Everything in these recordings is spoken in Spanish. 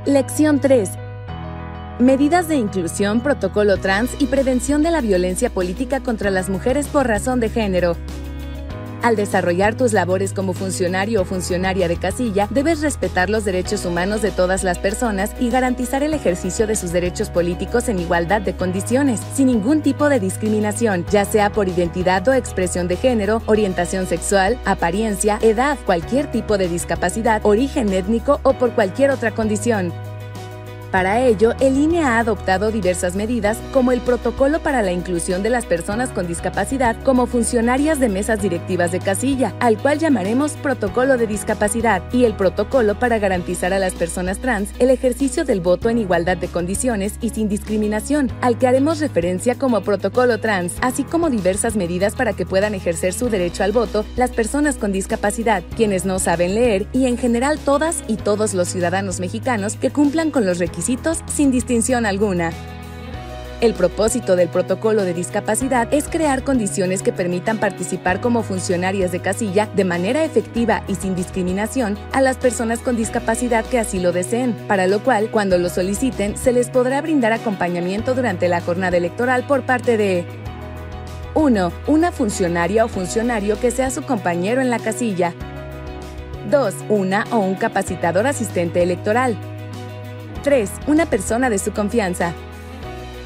Lección 3. Medidas de inclusión, protocolo trans y prevención de la violencia política contra las mujeres por razón de género. Al desarrollar tus labores como funcionario o funcionaria de casilla, debes respetar los derechos humanos de todas las personas y garantizar el ejercicio de sus derechos políticos en igualdad de condiciones, sin ningún tipo de discriminación, ya sea por identidad o expresión de género, orientación sexual, apariencia, edad, cualquier tipo de discapacidad, origen étnico o por cualquier otra condición. Para ello, el INE ha adoptado diversas medidas, como el protocolo para la inclusión de las personas con discapacidad como funcionarias de mesas directivas de casilla, al cual llamaremos protocolo de discapacidad, y el protocolo para garantizar a las personas trans el ejercicio del voto en igualdad de condiciones y sin discriminación, al que haremos referencia como protocolo trans, así como diversas medidas para que puedan ejercer su derecho al voto las personas con discapacidad, quienes no saben leer y en general todas y todos los ciudadanos mexicanos que cumplan con los requisitos sin distinción alguna. El propósito del protocolo de discapacidad es crear condiciones que permitan participar como funcionarias de casilla de manera efectiva y sin discriminación a las personas con discapacidad que así lo deseen, para lo cual, cuando lo soliciten, se les podrá brindar acompañamiento durante la jornada electoral por parte de 1. Una funcionaria o funcionario que sea su compañero en la casilla. 2. Una o un capacitador asistente electoral. 3. Una persona de su confianza.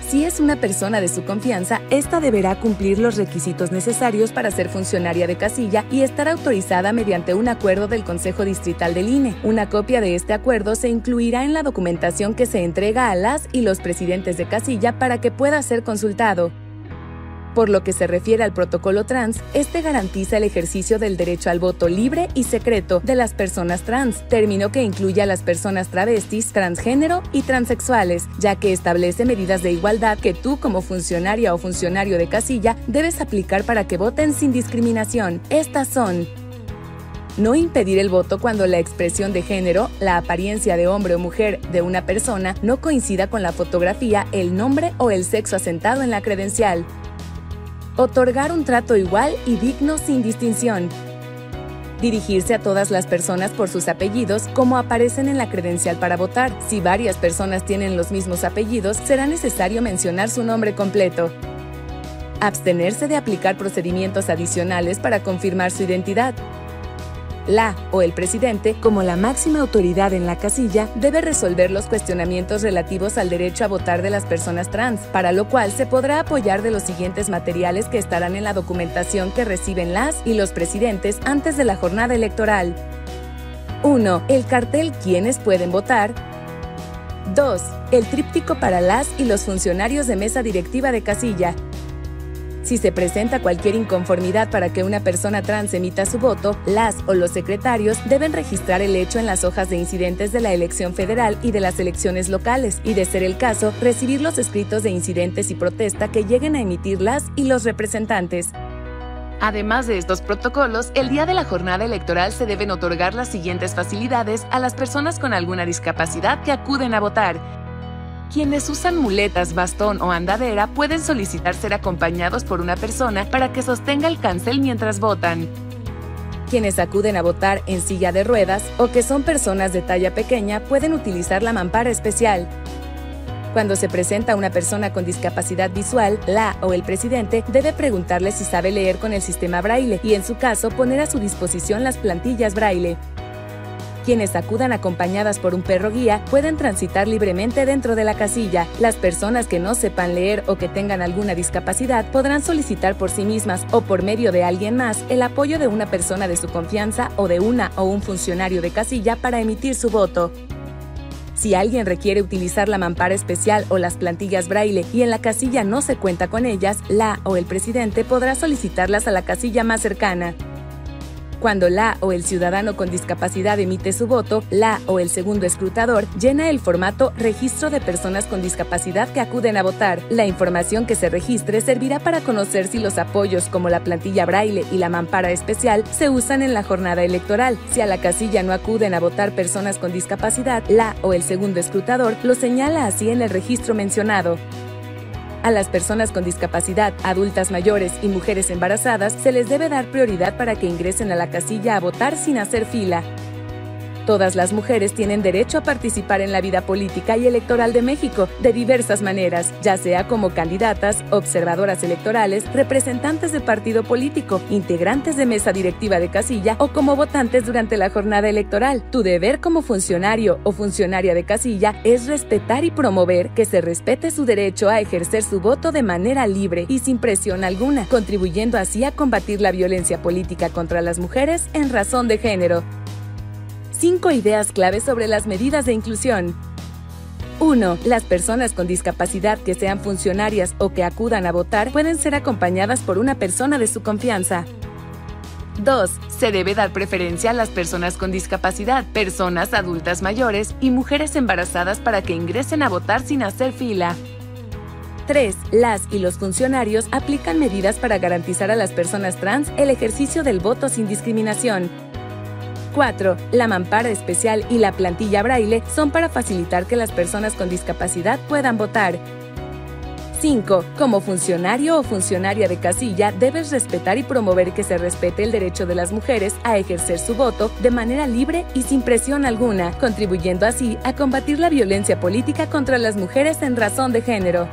Si es una persona de su confianza, esta deberá cumplir los requisitos necesarios para ser funcionaria de casilla y estar autorizada mediante un acuerdo del Consejo Distrital del INE. Una copia de este acuerdo se incluirá en la documentación que se entrega a las y los presidentes de casilla para que pueda ser consultado. Por lo que se refiere al protocolo trans, este garantiza el ejercicio del derecho al voto libre y secreto de las personas trans, término que incluye a las personas travestis, transgénero y transexuales, ya que establece medidas de igualdad que tú como funcionaria o funcionario de casilla debes aplicar para que voten sin discriminación. Estas son: no impedir el voto cuando la expresión de género, la apariencia de hombre o mujer de una persona no coincida con la fotografía, el nombre o el sexo asentado en la credencial. Otorgar un trato igual y digno sin distinción. Dirigirse a todas las personas por sus apellidos como aparecen en la credencial para votar. Si varias personas tienen los mismos apellidos, será necesario mencionar su nombre completo. Abstenerse de aplicar procedimientos adicionales para confirmar su identidad. La o el presidente, como la máxima autoridad en la casilla, debe resolver los cuestionamientos relativos al derecho a votar de las personas trans, para lo cual se podrá apoyar de los siguientes materiales que estarán en la documentación que reciben las y los presidentes antes de la jornada electoral. 1. El cartel ¿Quiénes pueden votar? 2. El tríptico para las y los funcionarios de mesa directiva de casilla. Si se presenta cualquier inconformidad para que una persona trans emita su voto, las o los secretarios deben registrar el hecho en las hojas de incidentes de la elección federal y de las elecciones locales, y de ser el caso, recibir los escritos de incidentes y protesta que lleguen a emitir las y los representantes. Además de estos protocolos, el día de la jornada electoral se deben otorgar las siguientes facilidades a las personas con alguna discapacidad que acuden a votar. Quienes usan muletas, bastón o andadera pueden solicitar ser acompañados por una persona para que sostenga el cancel mientras votan. Quienes acuden a votar en silla de ruedas o que son personas de talla pequeña pueden utilizar la mampara especial. Cuando se presenta una persona con discapacidad visual, la o el presidente debe preguntarle si sabe leer con el sistema Braille y, en su caso, poner a su disposición las plantillas Braille. Quienes acudan acompañadas por un perro guía pueden transitar libremente dentro de la casilla. Las personas que no sepan leer o que tengan alguna discapacidad podrán solicitar por sí mismas o por medio de alguien más el apoyo de una persona de su confianza o de una o un funcionario de casilla para emitir su voto. Si alguien requiere utilizar la mampara especial o las plantillas Braille y en la casilla no se cuenta con ellas, la o el presidente podrá solicitarlas a la casilla más cercana. Cuando la o el ciudadano con discapacidad emite su voto, la o el segundo escrutador llena el formato Registro de personas con discapacidad que acuden a votar. La información que se registre servirá para conocer si los apoyos como la plantilla Braille y la mampara especial se usan en la jornada electoral. Si a la casilla no acuden a votar personas con discapacidad, la o el segundo escrutador lo señala así en el registro mencionado. A las personas con discapacidad, adultas mayores y mujeres embarazadas se les debe dar prioridad para que ingresen a la casilla a votar sin hacer fila. Todas las mujeres tienen derecho a participar en la vida política y electoral de México de diversas maneras, ya sea como candidatas, observadoras electorales, representantes de partido político, integrantes de mesa directiva de casilla o como votantes durante la jornada electoral. Tu deber como funcionario o funcionaria de casilla es respetar y promover que se respete su derecho a ejercer su voto de manera libre y sin presión alguna, contribuyendo así a combatir la violencia política contra las mujeres en razón de género. 5 ideas clave sobre las medidas de inclusión. 1. Las personas con discapacidad que sean funcionarias o que acudan a votar pueden ser acompañadas por una persona de su confianza. 2. Se debe dar preferencia a las personas con discapacidad, personas adultas mayores y mujeres embarazadas para que ingresen a votar sin hacer fila. 3. Las y los funcionarios aplican medidas para garantizar a las personas trans el ejercicio del voto sin discriminación. 4. La mampara especial y la plantilla braille son para facilitar que las personas con discapacidad puedan votar. 5. Como funcionario o funcionaria de casilla, debes respetar y promover que se respete el derecho de las mujeres a ejercer su voto de manera libre y sin presión alguna, contribuyendo así a combatir la violencia política contra las mujeres en razón de género.